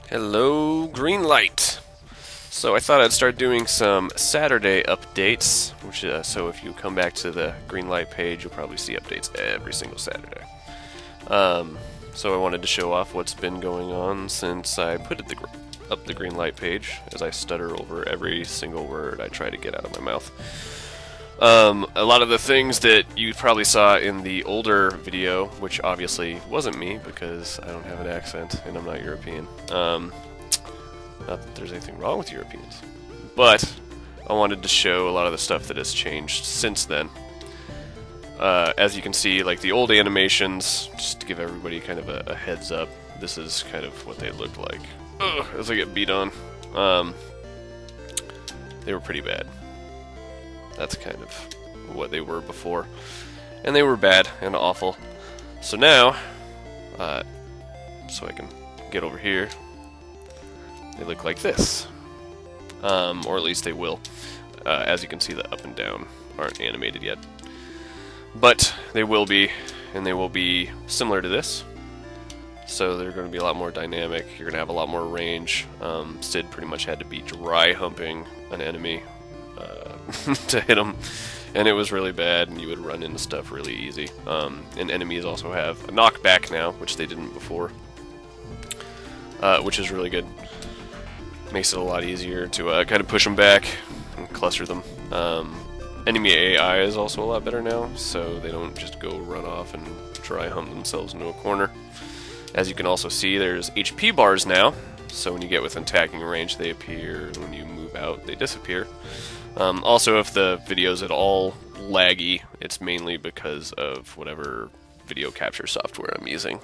Hello, green light. So I thought I'd start doing some Saturday updates, which so if you come back to the green light page, you'll probably see updates every single Saturday. So I wanted to show off what's been going on since I put up the green light page, as I stutter over every single word I try to get out of my mouth. A lot of the things that you probably saw in the older video, which obviously wasn't me because I don't have an accent and I'm not European. Not that there's anything wrong with Europeans, but I wanted to show a lot of the stuff that has changed since then. As you can see, like the old animations, just to give everybody kind of a heads up, this is kind of what they looked like. Ugh, as I get beat on. They were pretty bad. That's kind of what they were before. And they were bad and awful. So now, so I can get over here, they look like this. Or at least they will. As you can see, the up and down aren't animated yet. But they will be, and they will be similar to this. So they're going to be a lot more dynamic. You're going to have a lot more range. Sid pretty much had to be dry humping an enemy to hit him, and it was really bad, and you would run into stuff really easy. And enemies also have a knockback now, which they didn't before, which is really good. Makes it a lot easier to kind of push them back and cluster them. Enemy AI is also a lot better now, so they don't just go run off and dry hump themselves into a corner. As you can also see, there's HP bars now, so when you get within attacking range they appear, and when you move out they disappear. Also, if the video's at all laggy, it's mainly because of whatever video capture software I'm using.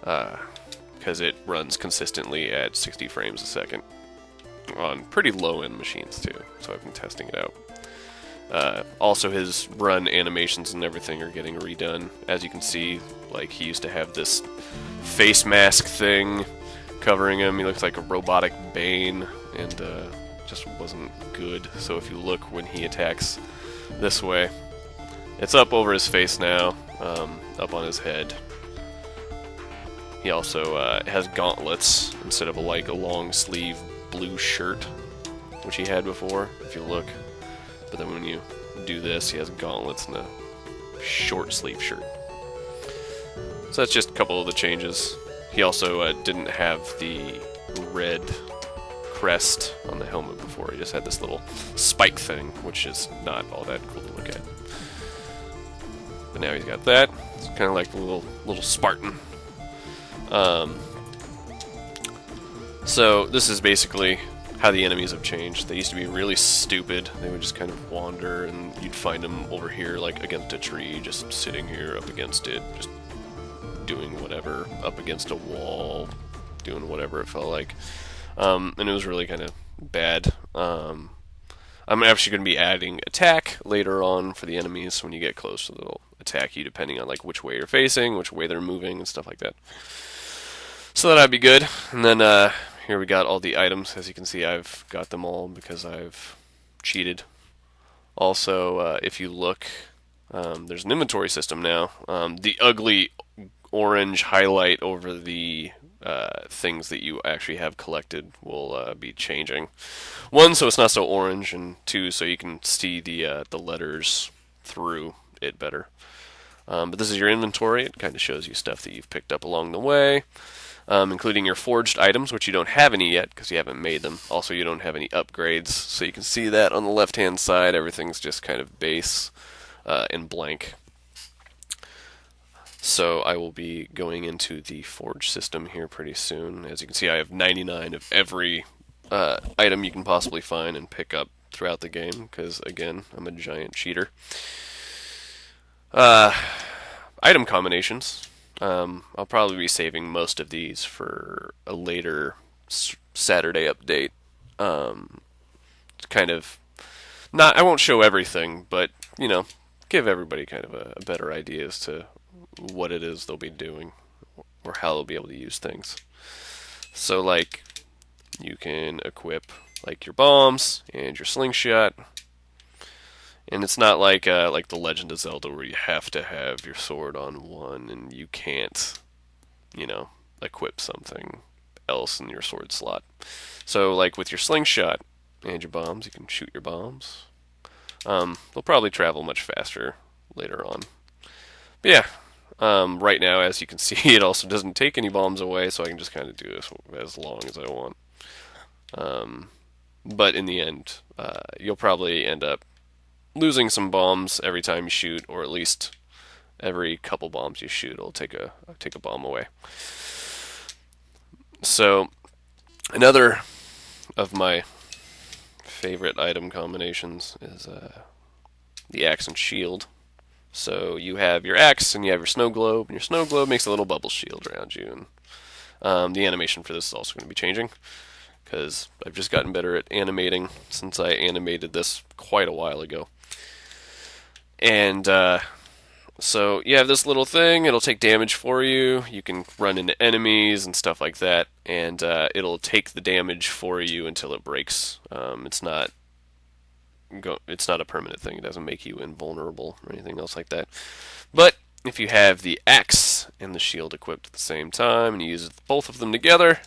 Because it runs consistently at 60 frames a second on pretty low-end machines too, so I've been testing it out. Also, his run animations and everything are getting redone. As you can see, like, he used to have this face mask thing covering him. He looks like a robotic Bane, and just wasn't good. So if you look when he attacks this way, it's up over his face now, up on his head. He also has gauntlets instead of a long sleeve blue shirt, which he had before, if you look. But then when you do this, he has gauntlets and a short sleeve shirt. So that's just a couple of the changes. He also didn't have the red crest on the helmet before. He just had this little spike thing, which is not all that cool to look at. But now he's got that. It's kind of like a little Spartan. So this is basically how the enemies have changed. They used to be really stupid. They would just kind of wander, and you'd find them over here, like against a tree, just sitting here up against it, just doing whatever, up against a wall, doing whatever it felt like. And it was really kind of bad. I'm actually going to be adding attack later on for the enemies. When you get close, they'll attack you depending on like which way you're facing, which way they're moving, and stuff like that. So that'd be good. And then here we got all the items. As you can see, I've got them all because I've cheated. Also, if you look, there's an inventory system now. The ugly orange highlight over the things that you actually have collected will be changing. One, so it's not so orange, and two, so you can see the letters through it better. But this is your inventory. It kind of shows you stuff that you've picked up along the way, including your forged items, which you don't have any yet because you haven't made them. Also, you don't have any upgrades, so you can see that on the left-hand side. Everything's just kind of base and blank. So I will be going into the forge system here pretty soon. As you can see, I have 99 of every item you can possibly find and pick up throughout the game, because, again, I'm a giant cheater. Item combinations. I'll probably be saving most of these for a later Saturday update. Kind of, I won't show everything, but, you know, give everybody kind of a better idea as to what it is they'll be doing, or how they'll be able to use things. So like you can equip like your bombs and your slingshot, and it's not like the Legend of Zelda where you have to have your sword on one and you can't, you know, equip something else in your sword slot. So like with your slingshot and your bombs, you can shoot your bombs. They'll probably travel much faster later on. But yeah, right now, as you can see, it also doesn't take any bombs away, so I can just kind of do this as long as I want. But in the end, you'll probably end up losing some bombs every time you shoot, or at least every couple bombs you shoot, it'll take a bomb away. So another of my favorite item combinations is the axe and shield. So you have your axe and you have your snow globe, and your snow globe makes a little bubble shield around you. And the animation for this is also going to be changing because I've just gotten better at animating since I animated this quite a while ago. And so you have this little thing. It'll take damage for you. You can run into enemies and stuff like that, and it'll take the damage for you until it breaks. It's not a permanent thing. It doesn't make you invulnerable or anything else like that. But if you have the axe and the shield equipped at the same time, and you use both of them together,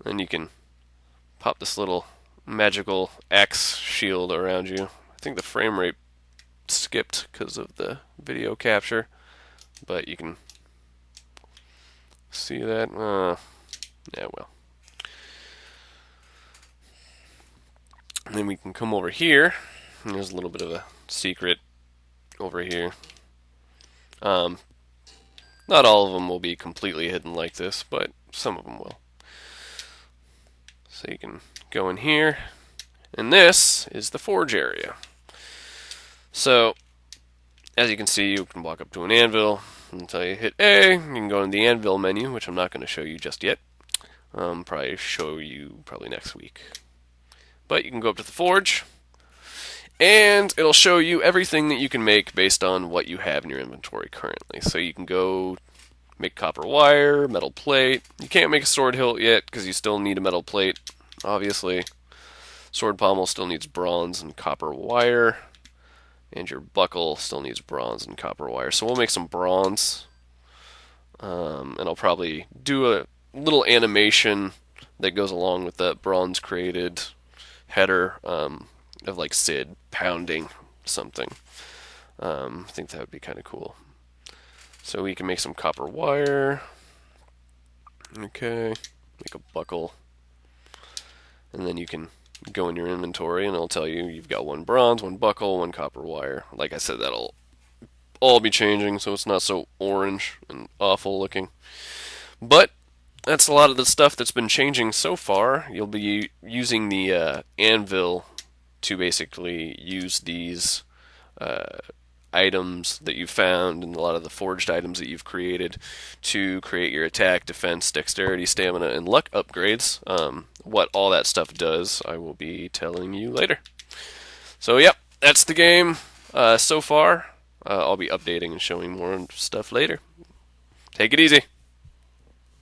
then you can pop this little magical axe shield around you. I think the frame rate skipped because of the video capture, but you can see that. Yeah, well. And then we can come over here. And there's a little bit of a secret over here. Not all of them will be completely hidden like this, but some of them will. So you can go in here, and this is the forge area. So, as you can see, you can walk up to an anvil, until you hit A, you can go in the anvil menu, which I'm not going to show you just yet. Probably show you next week. But you can go up to the forge, and it'll show you everything that you can make based on what you have in your inventory currently. So you can go make copper wire, metal plate. You can't make a sword hilt yet because you still need a metal plate, obviously. Sword pommel still needs bronze and copper wire. And your buckle still needs bronze and copper wire. So we'll make some bronze. And I'll probably do a little animation that goes along with that bronze created header of like Sid pounding something. I think that would be kind of cool. So we can make some copper wire. Okay. Make a buckle. And then you can go in your inventory and it'll tell you you've got one bronze, one buckle, one copper wire. Like I said, that'll all be changing, so it's not so orange and awful looking. But that's a lot of the stuff that's been changing so far. You'll be using the anvil to basically use these items that you've found and a lot of the forged items that you've created to create your attack, defense, dexterity, stamina, and luck upgrades. What all that stuff does, I will be telling you later. So, yep, that's the game so far. I'll be updating and showing more stuff later. Take it easy.